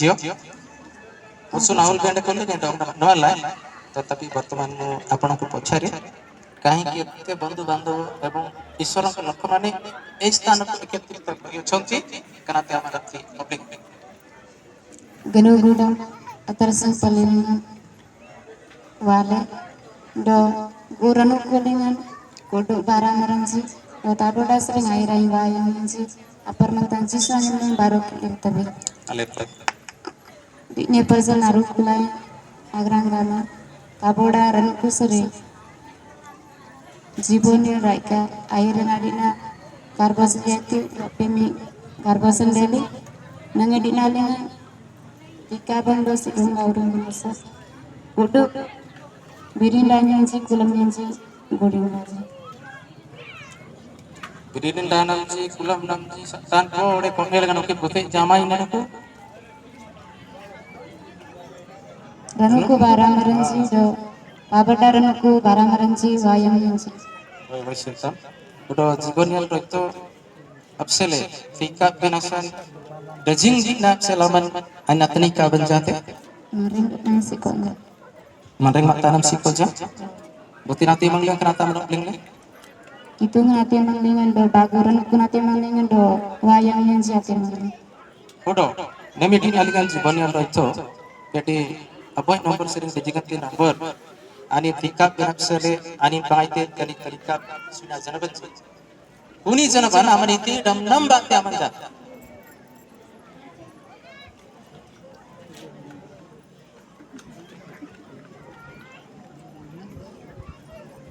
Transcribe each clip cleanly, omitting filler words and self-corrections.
जियो मुसु नाउल बैंड खोले के नवाला तथापि वर्तमान मु आपण को पछारे कहीं एते बंधु बांधव एवं ईश्वर लोक माने ए स्थान को एकत्रित होछंती कनाते हमर public Genugudang atarasang palingan wale do guranu kulingan kudu barang ranji do tadoda sering airai wayang ranji apar mantanji soalnya baru kirim tabi ale di ne persal naruh kulai agrang rama taboda ranu kusuri জীবনের রাইকা আইরে নারিনা কারবাস যেতে পেমি কারবাসন দেলি nange dinalinga tika bando sidung gaurung masa kudu birin danyanji kulam nyanji goding naji birin dananji kulam namji tan ko ode konel gan oke bote jamai nako ranuku barang maranji do babada ranuku barang maranji wayang nyanji Washington udah জীবনিয়াল রক্ত আপসেলে tika benasan dajing dina selaman anatni ka banjate maring nasi konja manreng matanam sikoja buti nati mangling kenata manopling itu ngati manglingan do baguran ku nati manglingan do wayang nyanji ati mangling udah nemi din aligan জীবনিয়াল রক্ত jadi aboy nomor sering dijiganti number ani tika benaksele ani baite kali kalika suna janabat kuni janaban amani ti dam nam batte amanja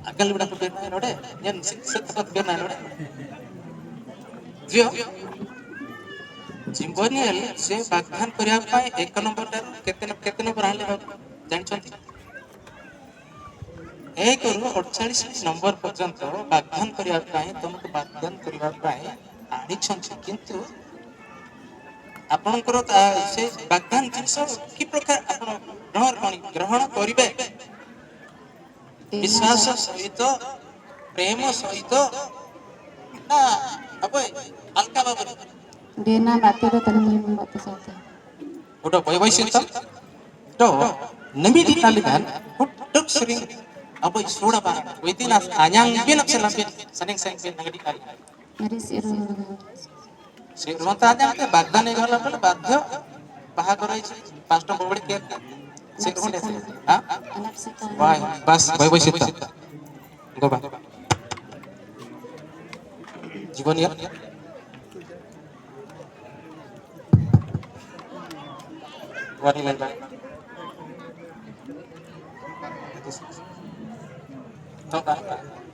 agal udah berna node yan set berna node जियो जिम्बोनियल से वाग्दान करिया पाए 1 नंबर केते नंबर आले जान छथि 1 रु 48 नंबर पर्यंत वाग्दान करिया पाए तुमको वाग्दान करिया पाए आनी छथि किंतु आपनकर से वाग्दान जिंस की प्रकार आपन ग्रहण करिवे विश्वास सहित प्रेम सहित ना अब हल्का बाबू dena mati do tanmi mbatu sate udah boy to nemi di talikan udah sering apa sudah ba witina anyang bin apselam bin seneng bin nagadi kali mari siru se rumah tanya ke bagdan e gala bel badhya baha korai pastor bobadi ke se rumah dese ha anak sekali wah bas boy sita goba Jibon ya wani lenda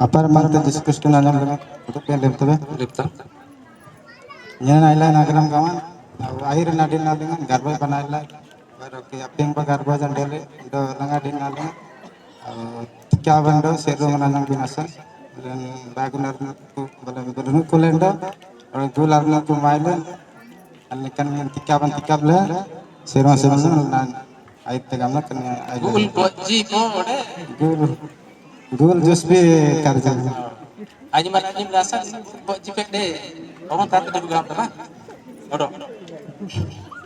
Apa mantan diskus tunangan dengan untuk yang lipta Yan naila nagaram kawan akhir nadin nalingan garba panaila baru ke apeng pa garba jandele do langa din nalingan tika bando seru mananang binasa dan bagunar tu bala bidunu kulenda gular na tu mailen alikan yang tika bla seru nan ait tegamna kan gul boji po ode gul jus be karja aji mana aji merasa boji pek de orang tak ada program apa odo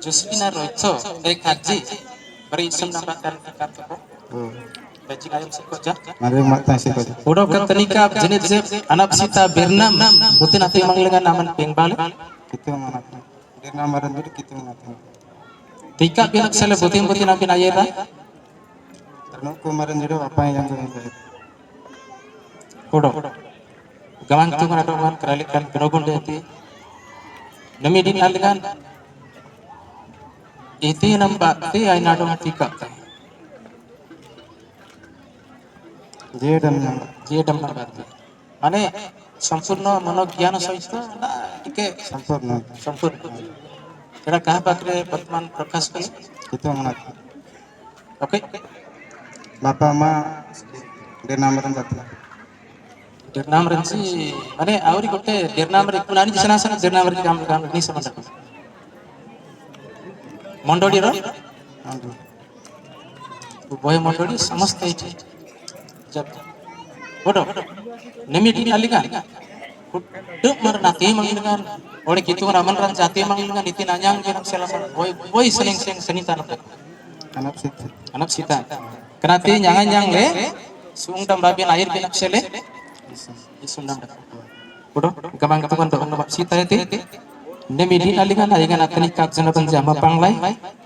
Josephina Rocho kaji beri isem nambahkan kata ko bajing ayam sikoja mari mata sikoja udah ketenika jenis anak sita bernam butin ati manglengan naman pengbal kita mana dia nama rendur kita mana tika binak sele butin napi ayera terno kemarin juga apa yang baik udah gamang tu mana doang keralikan penobol deti nami din alingan iti nampak ti ay nadong tika dia dan nampak mane संपूर्ण मनोज्ञान सहित ना टिके संपूर्ण एटा कहा पाखरे वर्तमान प्रकाश कले kita mana ओके बापा माँ dia nama rendah देरनाम रंसी माने आवरी गोटे देरनाम रे कुनानी जसना सन देरनाम रे काम नि संबंध मंडोडी रो बय मंडोडी समस्त इठी जब फोटो नेमिटी अलिगा कुट मरना के मंगलगान oleh gitu raman ran jati mang dengan itinanyang jeung selaman boy seneng seni tanah anak situ anak sita kenati nyangan le sung dam babin air binak sele isundam udah gamang tukan doang nama sita itu demi dinalingan ayangan atani kak jana panjama panglai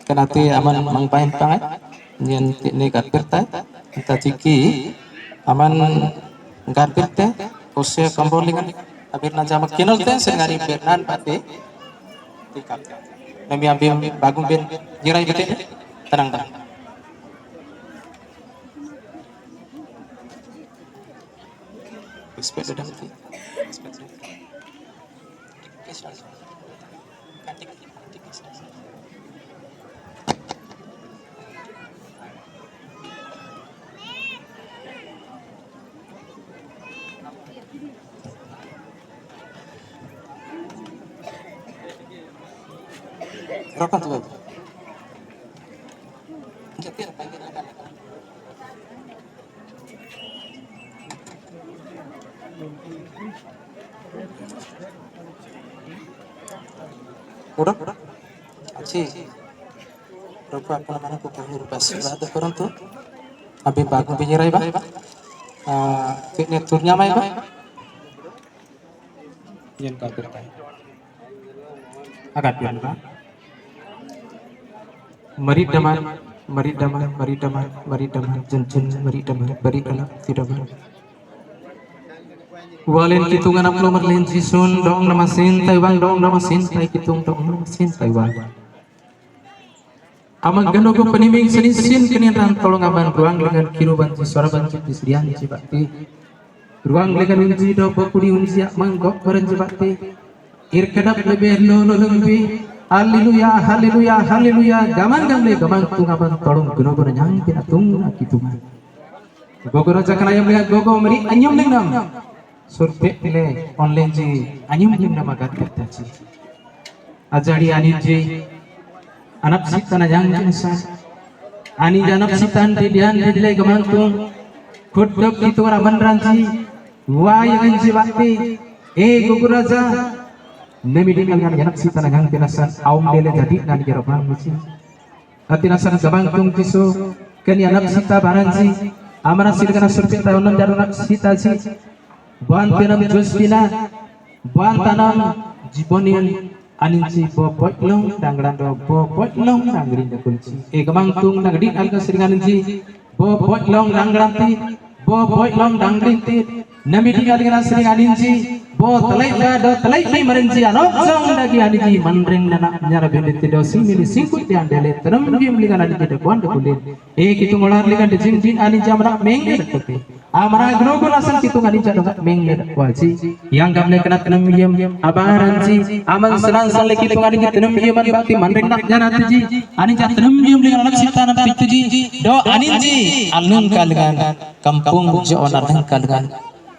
kenati aman mangpain pangai nyen ne garpirta kita ciki aman garpirta usia kambolingan abir na jamak kinol teh sengari bernan pati tikap demi ambil bagung ben jirai betul tenang Respect the damn thing. Respect the Rokok tuh. Jadi panggil akan. Udah? Aci. Rokok apa namanya kok punya rupas. Ada orang tuh. Abi bagus penyirai ba? Tiknya turnya mai ba? Yang kabir tay. Agak pian ba? Mari daman, jencun, mari daman, bari anak tidak man. Walen kitungan aplo merlen jisun dong nama sin Taiwan dong nama sin Tai kitung dong nama sin Taiwan. Amang gano ko paniming senisin keniran tolong aman ruang dengan kiruban suara banci disedian cibakti. Ruang dengan unji do bakuri unji manggok beren cibakti. Irkedap lebih no lebih. Haleluya, haleluya, haleluya. Gamang tung aman tolong gano bernyang pinatung kitungan. Gogo raja kanaya melihat gogo meri anyom lengnam. Surpe le online ji anyum nama gatit taji. Ajari anit ji anak sitana yang jensa ani janap sitan didian didilai gemantung kuduk itu raman ranci wayang jiwati gugur raja nemi dengan janap sitana yang tinasan aum dele jadi nan jaraban misi atinasan gemantung kisu keni anak sita baranji amara sirgana surpita onan jaruna sita ji bantenam josbina bantanam jibonin aninci bopotlong dangrando bopotlong dangrin da kunci gamangtung nagdi alga seringaninci bopotlong dangranti bopotlong dangrinti namidi alga seringaninci botlai do tlai mai marinci ano jong lagi aniji manring nana nyara bendete do simili singkut dian dele teram bim ligan aniji da kuan da kulen kitung olar ligan de jimjin aniji amra mengge dakte amara gnogo lasan kitung aniji do mengge dakwaji yang gamle kena tenam yem abaranci aman senan sale kitung aniji tenam yem an bakti manring nak nyana tiji aniji tenam yem ligan anak sitana pituji do aniji alnun kalgan kampung jo onar kalgan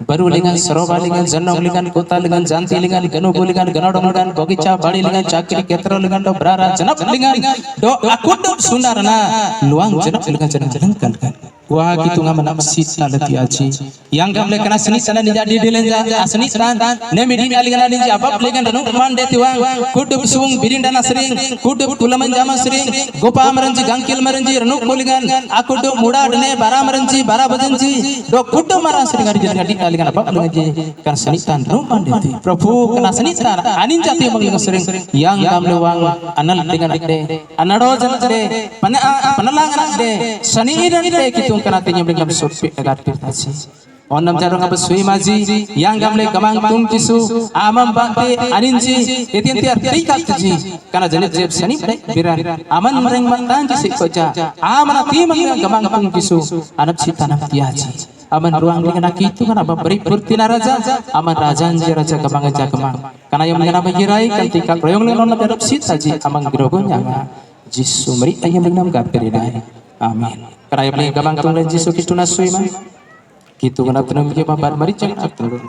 baru lingan seroba lingan janong lingan kota lingan janti lingan ganogo lingan ganodong lingan bogica badi lingan cakiri ketro lingan do brara janap lingan do akut sunarna luang janap lingan janang kan wah gitu ngaman sita lati aji yang gamle kena seni sana nija di dilenja asni san ne midi lingan linja abab lingan danu man deti wang kudup suung birindana sering kudup tulaman jama sering gopa maranji gangkil maranji ranu lingan akudu muda dene bara maranji bara bajanji do kudu mara sering ari jadi lingan abab lingan ji kan seni san ruman deti prabu kena seni san anin jati manginga sering yang gamle wang anal lingan de anado jan de panalangan de seni idan de kitu karena tinya berikan surpi agar pirtasi onam jarong apa sui maji yang gamle gamang tung kisu amam bakti aninji etian tiar tika tuji karena jenis jeb seni biran aman mereng matan kisi koja amana timang gamang tung kisu anap cita nap tiaji aman ruang dengan itu kan apa beri purtina raja aman rajanji raja gamang aja gamang karena yang mengenama jirai ketika proyong dengan onam jarong cita ji amang girogonya jisu meri ayam dengan gapirinai amin karena yang gamang tung dan jisu kitu nasui mah kitu kana tenum ke babar mari ceng atur